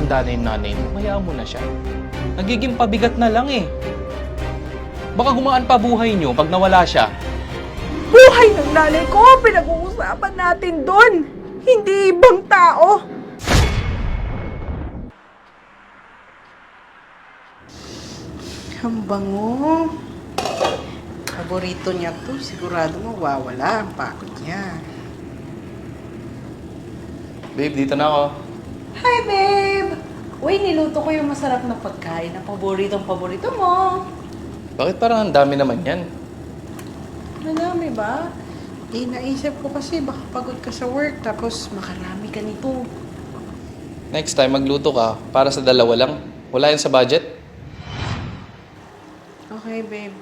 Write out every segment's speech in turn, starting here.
matanda na yung nanay mo, hayaan mo na siya. Nagiging pabigat na lang eh. Baka gumaan pa buhay niyo pag nawala siya. Buhay ng nanay ko, pinag-uusapan natin doon. Hindi ibang tao. Ang bango. Paborito niya to. Sigurado mawawala ang pagod niya. Babe, dito na ako. Hi, babe! Uy, niluto ko yung masarap na pagkain na paboritong-paborito mo. Bakit parang ang dami naman yan? Marami ba? Eh, naisip ko kasi baka pagod ka sa work tapos makarami ka nito. Next time, magluto ka para sa dalawa lang. Wala yan sa budget. Okay, babe.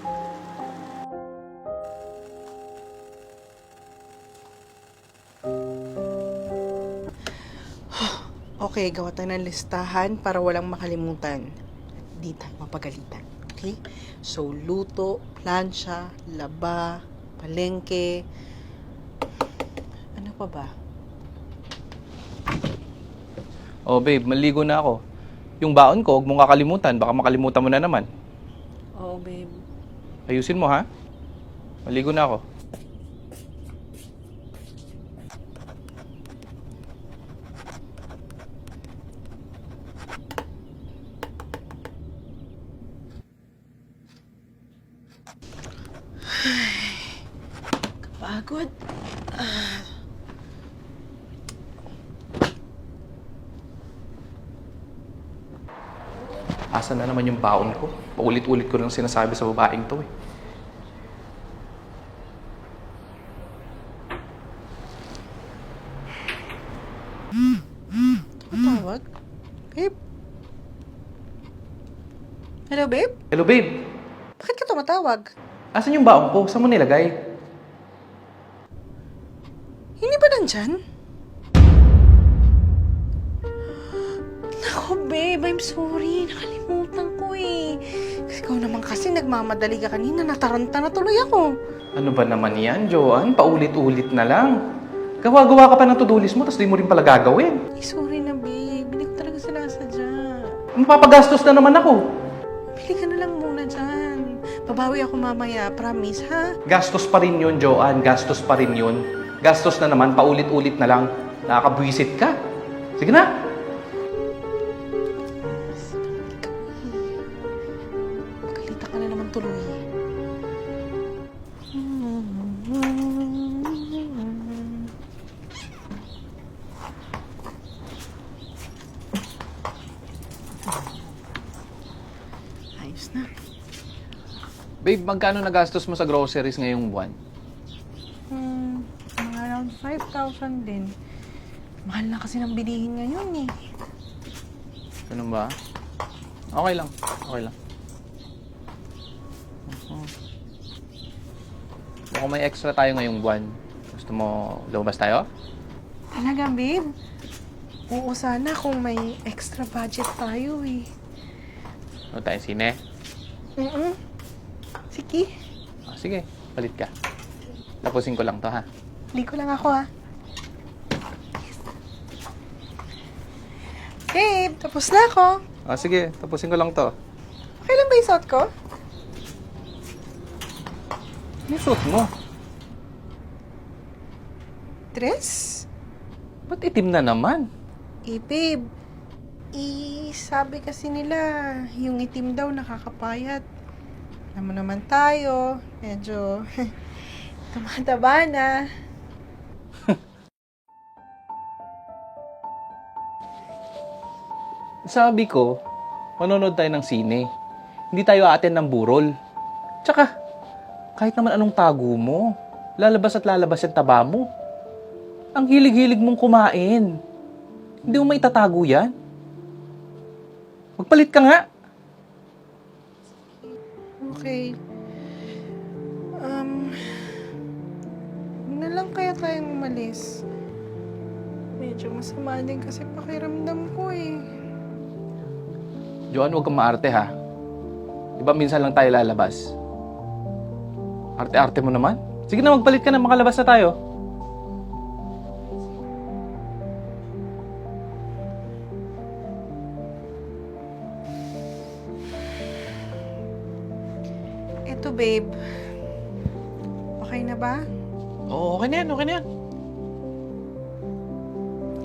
Okay, gawa tayo ng listahan para walang makalimutan. Di tayo mapagalitan. Okay? So, luto, plancha, laba, palengke. Ano pa ba? Oh babe, maligo na ako. Yung baon ko, huwag mong kakalimutan. Baka makalimutan mo na naman. Oo, babe. Ayusin mo ha. Maligo na ako. Pagod. Asa na naman yung baon ko? Paulit-ulit ko lang sinasabi sa babaeng to eh. Tumatawag? Babe? Hello, babe? Hello babe, Bakit ka tumatawag? asan yung baon ko? Saan mo nilagay? Hindi ba nandyan? Naku, babe, I'm sorry. Nakalimutan ko eh. Ikaw naman kasi nagmamadali ka kanina. Nataranta na tuloy ako. Ano ba naman yan, Joanne? Paulit-ulit na lang. Gawa-gawa ka pa ng to-do list mo, tapos di mo rin pala gagawin. Eh, sorry na, babe. Hindi ko talaga sinasadya. Mapapagastos na naman ako. Bili ka na lang muna dyan. Babawi ako mamaya. Promise, ha? Gastos pa rin yun, Joanne. Gastos pa rin yun. Gastos na naman, paulit-ulit na lang. Nakakabwisit ka. Sige na. Magalita ka na naman tuloy. Ayos na. Babe, magkano nagastos mo sa groceries ngayong buwan? Mga around 5,000 din. Mahal na kasi ng bilihin ngayon eh. Ganun ba? Okay lang. Okay lang. Mukhang may extra tayo ngayong buwan. Gusto mo lumabas tayo? Talaga, babe? Oo, sana kung may extra budget tayo eh. Ano tayo, sine? Sige. Ah, sige, palit ka. Tapusin ko lang to, ha? Ligo lang ako ha. Babe, tapos na ako. Ah, sige, tapusin ko lang to. Okay lang ba yung suot ko? Ano yung suot mo? Dress? Ba't itim na naman? Eh, babe. Sabi kasi nila, yung itim daw nakakapayat. Alam mo naman tayo, medyo tumataba na. Sabi ko, manonood tayo ng sine. Hindi tayo aaten ng burol. Tsaka, kahit naman anong tago mo, lalabas at lalabas yung taba mo. Ang hilig-hilig mong kumain. Hindi mo maitatago yan. Magpalit ka nga. Okay. Huwag na lang kaya tayong umalis. Medyo masama din kasi pakiramdam ko eh. Joanne, huwag kang maarte ha. Diba minsan lang tayo lalabas? Arte-arte mo naman. Sige na, magpalit ka na, makalabas na tayo. Ito, babe. Okay na ba? Oo, okay na yan, okay na yan.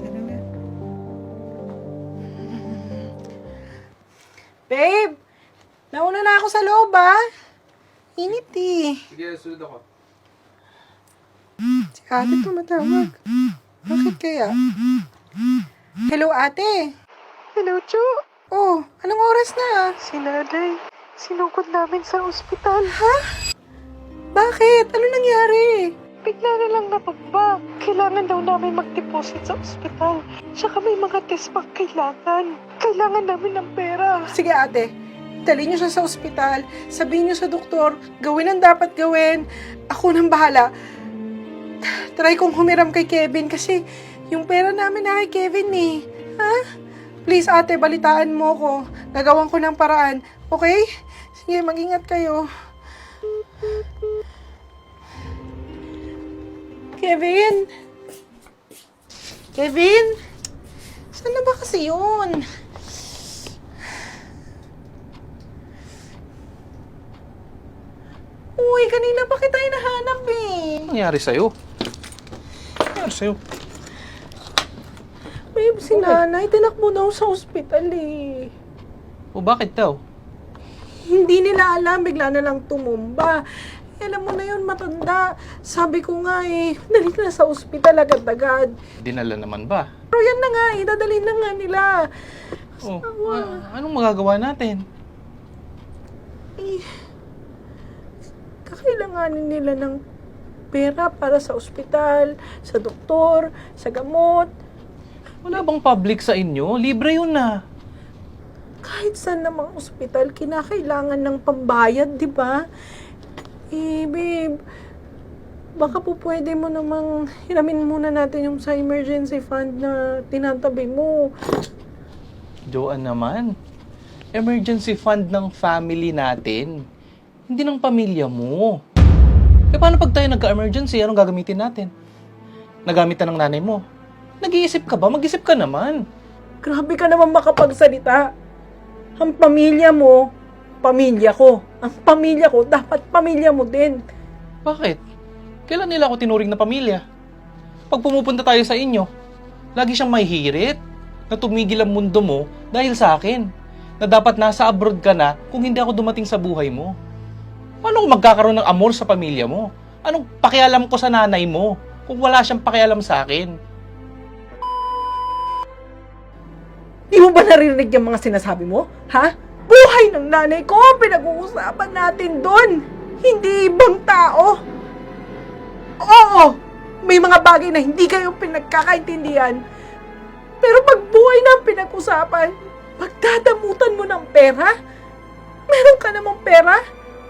Tara na. Babe! Nauna na ako sa loob, ah. Init, eh. Sige, sunod ako. Si ate tumatawag. Bakit kaya? Hello, ate. Hello, Chu. Oh, anong oras na? Si nanay, sinungkot namin sa ospital. Ha? Bakit? Ano nangyari? Bigla na lang napagba. Kailangan daw namin mag-deposit sa ospital. Tsaka may mga test pang kailangan. Kailangan namin ng pera. Sige, ate. Dali niyo siya sa ospital. Sabihin niyo sa doktor, gawin ang dapat gawin. Ako nang bahala. Try kong humiram kay Kevin kasi yung pera namin na kay Kevin eh. Ha? Please, ate, balitaan mo ko. Gagawan ko ng paraan. Okay? Sige, mag-ingat kayo. Kevin? Kevin? Saan na ba kasi yun? Uy, kanina pa kita hinahanap eh. Ano nangyari sa'yo? Ano nangyari sa'yo? Babe, si nanay, tinakbo daw sa ospital eh. O bakit daw? Hindi nila alam, bigla na lang tumumba. Alam mo na yun, matanda. Sabi ko nga eh, dali na sa ospital agad-agad. Dinala naman ba? Pero yan na nga eh, dadalhin na nga nila. Oh, anong magagawa natin? Eh, kakailanganin nila ng pera para sa ospital, sa doktor, sa gamot. Wala bang public sa inyo? Libre yun na. Kahit saan namang ospital, kinakailangan ng pambayad, di ba? Eh, babe, baka po pwede mo namang hiramin muna natin yung sa emergency fund na tinatabi mo. Joanne naman, emergency fund ng family natin. Hindi ng pamilya mo. Eh paano pag tayo nagka-emergency, anong gagamitin natin? Nagamit na ng nanay mo. Nag-iisip ka ba? Mag-isip ka naman. Grabe ka naman makapagsalita. Ang pamilya mo, pamilya ko. Ang pamilya ko, dapat pamilya mo din. Bakit? Kailan nila ako tinuring na pamilya? Pag pumupunta tayo sa inyo, lagi siyang may hirit na tumigil ang mundo mo dahil sa akin. Na dapat nasa abroad ka na kung hindi ako dumating sa buhay mo. Paano ko magkakaroon ng amor sa pamilya mo? Anong pakialam ko sa nanay mo kung wala siyang pakialam sa akin? Di mo ba naririnig yung mga sinasabi mo? Ha? Buhay ng nanay ko, pinag-uusapan natin doon. Hindi ibang tao. Oo, may mga bagay na hindi kayo pinagkakaintindihan. Pero pag buhay na ang pinag-usapan, pagdadamutan mo ng pera? Meron ka namang pera?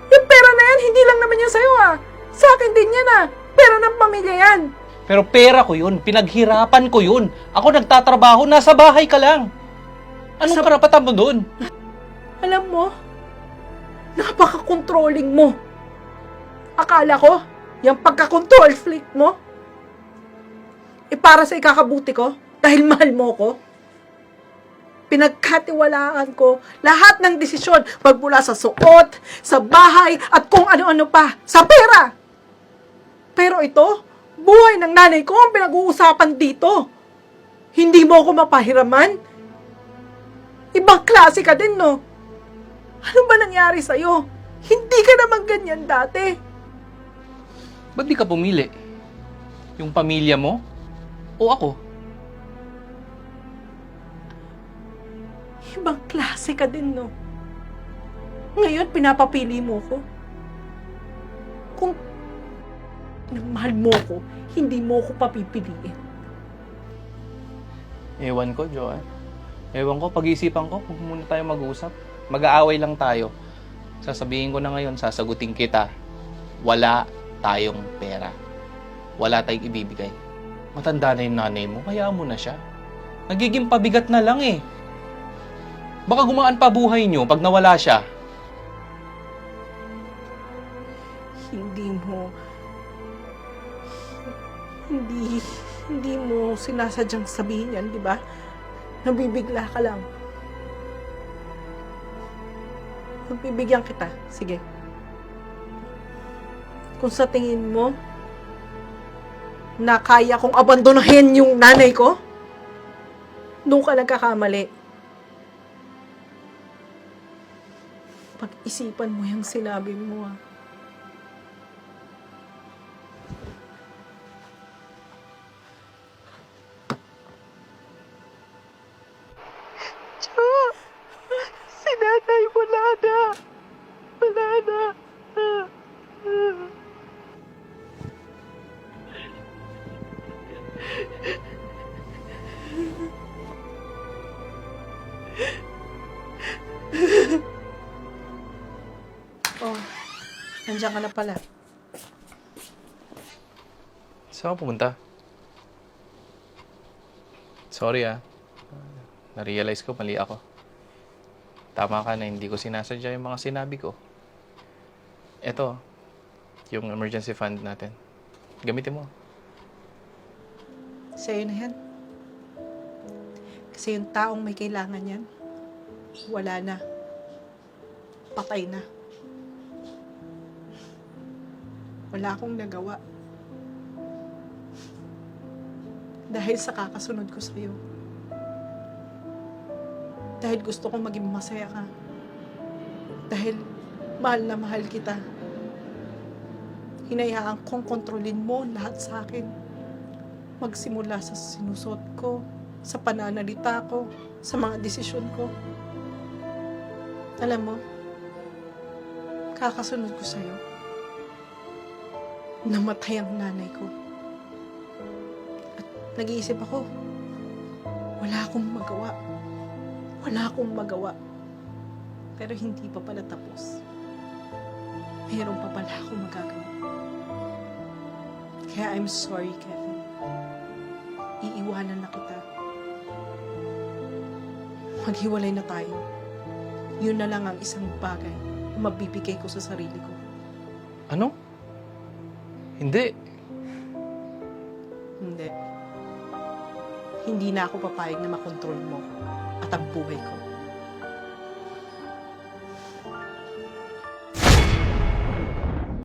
Yung pera na yan, hindi lang naman yan sa'yo ah. Sa akin din yan ah. Pera ng pamilya yan. Pero pera ko yun, pinaghirapan ko yun. Ako nagtatrabaho, nasa bahay ka lang. Anong karapatan mo doon? Alam mo, napaka-controlling mo. Akala ko, yung pagka-control freak mo, para sa ikakabuti ko, dahil mahal mo ko. Pinagkatiwalaan ko lahat ng desisyon, magmula sa suot, sa bahay, at kung ano-ano pa, sa pera. Pero ito, buhay ng nanay ko ang pinag-uusapan dito. Hindi mo ako mapahiraman? Ibang klase ka din, no? Ano ba nangyari sa'yo? Hindi ka naman ganyan dati. Ba't di ka pumili? Yung pamilya mo? O ako? Ibang klase ka din, no? Ngayon, pinapapili mo ko. Kung mahal mo ko, hindi mo ko papipiliin. Ewan ko, Joanne. Ewan ko, pag-iisipan ko, kung muna tayo mag-usap. Mag-aaway lang tayo. Sasabihin ko na ngayon, sasagutin kita. Wala tayong pera. Wala tayong ibibigay. Matanda na yung nanay mo, hayaan mo na siya. Nagiging pabigat na lang eh. Baka gumaan pa buhay niyo pag nawala siya. Hindi mo sinasadyang sabihin yan, di ba? Nabibigla ka lang. Pagbibigyan kita. Sige. Kung sa tingin mo, na kaya kong abandonahin yung nanay ko, doon ka nagkakamali. Pag-isipan mo yung sinabi mo, ah. Tsaka, si nanay wala na. Wala na. Oh, nandiyan ka na pala. Saan ka pumunta? Sorry na-realize ko mali ako. Tama ka na hindi ko sinasadya yung mga sinabi ko. Eto, yung emergency fund natin. Gamitin mo. Sa'yo na yan. Kasi yung taong may kailangan yan, wala na. Patay na. Wala akong nagawa. Dahil sa kakasunod ko sa'yo. Dahil gusto kong maging masaya ka. Dahil mahal na mahal kita. Hinayaan kong kontrolin mo lahat sa akin. Magsimula sa sinusot ko, sa pananalita ko, sa mga desisyon ko. Alam mo, kakasunod ko sa'yo. Namatay ang nanay ko. At nag-iisip ako, wala akong magawa. Wala akong magawa. Pero hindi pa pala tapos. Meron pa pala akong magagawa. Kaya I'm sorry, Kevin. Iiwanan na kita. Maghiwalay na tayo. Yun na lang ang isang bagay na mabibigay ko sa sarili ko. Ano? Hindi. Hindi. Hindi na ako papayag na makontrol mo at ang buhay ko.